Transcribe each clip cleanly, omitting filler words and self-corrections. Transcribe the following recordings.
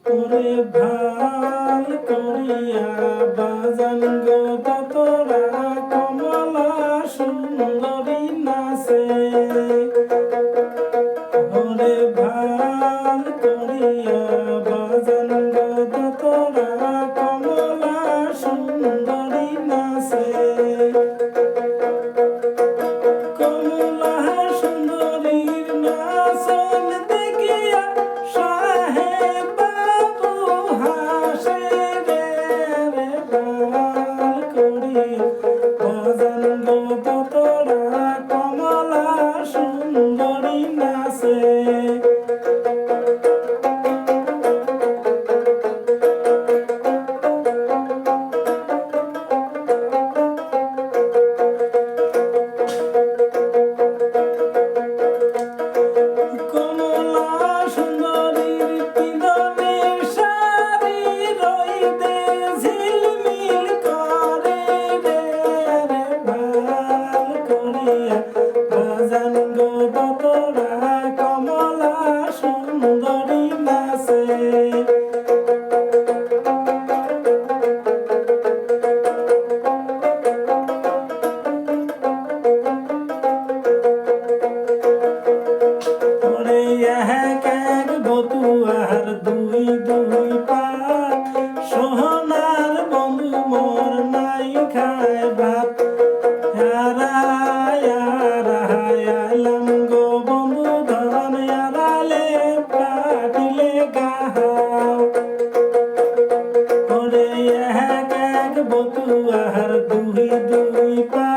ওরে ভাল করিয়া বাজান গো তোরা কমলা সুন্দরী নাচে ওরে ভাল করিয়া বাজান গো তোরা কমলা সুন্দরী নাচে কমলা সুন্দরীর নাচন দেখিয়া সাহেব বাবু হাসে রে ভাল করিয়া বাজান গো তোরা কমলা সুন্দরী নাচে কমলা সুন্দরীর পিদনের শাড়ি রইতে ঝিলমিল করে রে ভাল করিয়া বাজান গো তোরা কমলা সুন্দরী নাচে ওরে এক এক বতুয়ার দুই দুই পা সোহনার বন্ধু মোর নাই খায় ভাত আইলাম গো বন্ধু ধন আড়ালে পাটিলে গাও ওরে এক এক বতুয়ার দুই দুই পা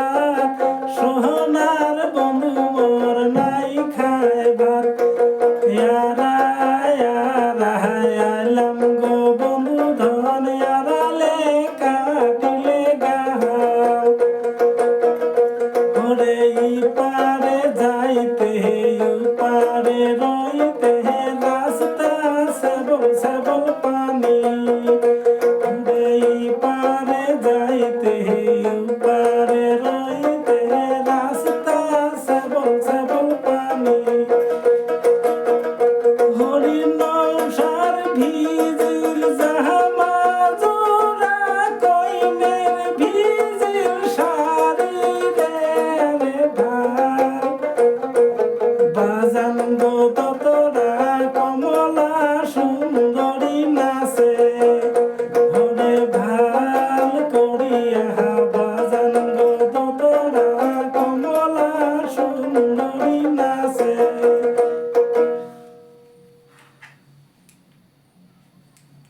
সোহনার বন্ধু মোর নাই খায় ভাত আইলাম গো বন্ধু ধন আড়ালে কাটিলে গাও ওরে পারে যাইতে পারে রইতে রাস্তা সেবল সেবল পানি ওরে পারে যাইতে পারে রইতে রাস্তা সেবল সেবল পানি হরিণ সার ভিজিল জামা জোড়া কইনের ভিজিল শাড়ি রে ভাল বাজান গো